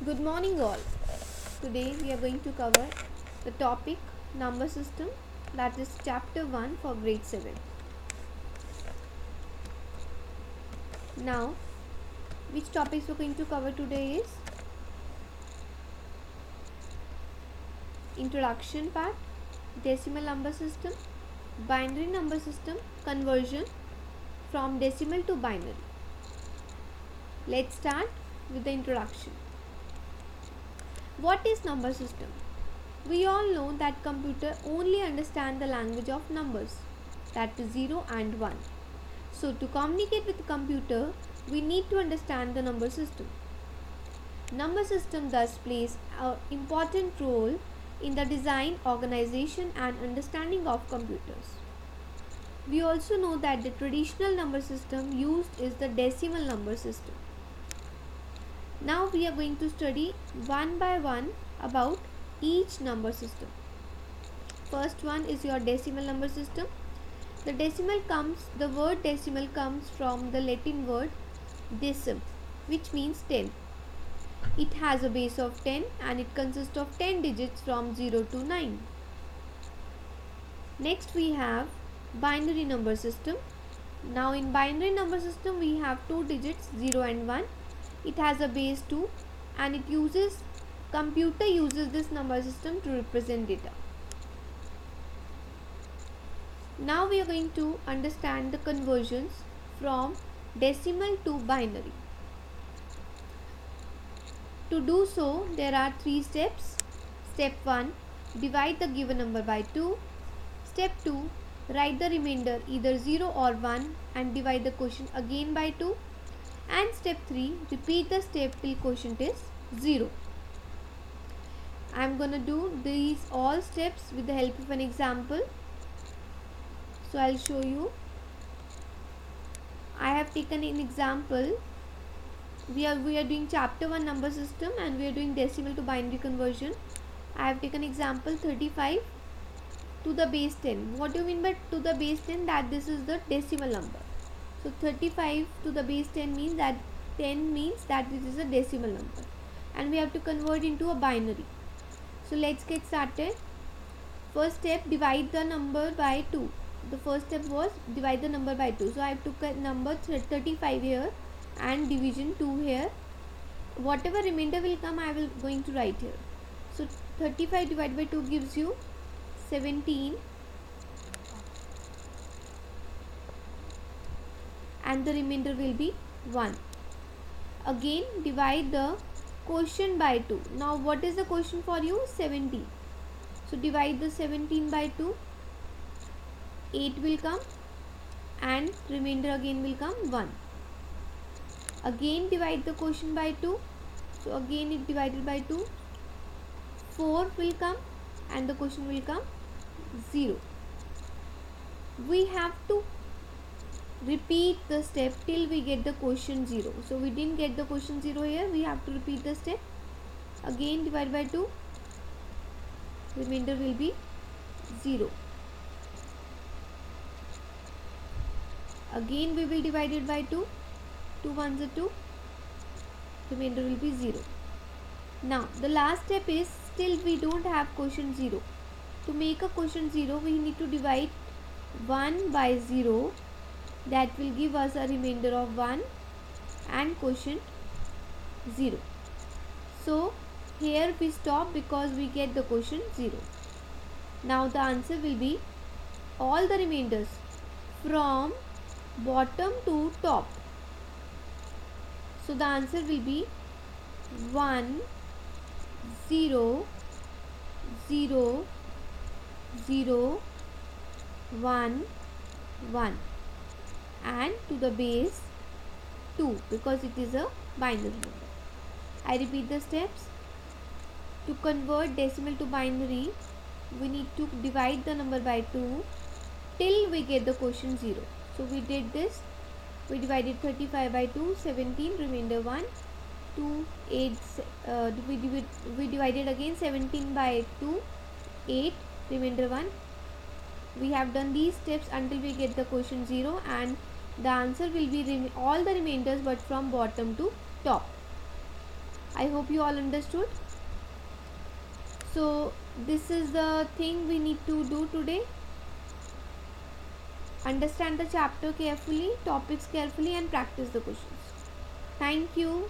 Good morning, all. Today we are going to cover the topic number system, that is chapter 1 for grade 7. Now, which topics we're going to cover today is introduction part, decimal number system, binary number system, conversion from decimal to binary. Let's start with the introduction. What is number system? We all know that computer only understand the language of numbers, that is 0 and 1. So to communicate with the computer, we need to understand the number system. Number system thus plays an important role in the design, organization and understanding of computers. We also know that the traditional number system used is the decimal number system. Now we are going to study one by one about each number system. First one is your decimal number system. The word decimal comes from the Latin word decim, which means 10. It has a base of 10 and it consists of 10 digits from 0 to 9. Next we have binary number system. Now in binary number system we have two digits 0 and 1. It has a base 2 and computer uses this number system to represent data. Now we are going to understand the conversions from decimal to binary. To do so, there are 3 steps. Step 1, divide the given number by 2. Step 2, write the remainder either 0 or 1 and divide the quotient again by 2. And step 3, repeat the step till quotient is 0. I am going to do these all steps with the help of an example. So I will show you. I have taken an example. We are doing chapter 1 number system and we are doing decimal to binary conversion. I have taken example 35 to the base 10. What do you mean by to the base 10? That this is the decimal number. So 35 to the base 10 means that 10 means that this is a decimal number. And we have to convert into a binary. So let's get started. First step, divide the number by 2. The first step was divide the number by 2. So I took a number 35 here and division 2 here. Whatever remainder will come, I will going to write here. So 35 divided by 2 gives you 17 and the remainder will be 1. Again divide the quotient by 2. Now what is the quotient for you? 17. So divide the 17 by 2. 8 will come and remainder again will come 1. Again divide the quotient by 2. So again it divided by 2. 4 will come and the quotient will come 0. We have to repeat the step till we get the quotient 0. So we didn't get the quotient 0 here. We have to repeat the step. Again divide by 2. Remainder will be 0. Again we will divide it by 2. 2 ones are 2. Remainder will be 0. Now the last step is still we don't have quotient 0. To make a quotient 0 we need to divide 1 by 0. That will give us a remainder of 1 and quotient 0. So here we stop because we get the quotient 0. Now the answer will be all the remainders from bottom to top. So the answer will be 1 0 0 0 1 1 and to the base 2 because it is a binary number. I repeat the steps. To convert decimal to binary, we need to divide the number by 2 till we get the quotient 0. So we did this. We divided 35 by 2, 17, remainder 1, 2, 8, we divided again 17 by 2, 8, remainder 1. We have done these steps until we get the quotient 0 and the answer will be all the remainders but from bottom to top. I hope you all understood. So this is the thing we need to do today. Understand the chapter carefully, topics carefully, and practice the questions. Thank you.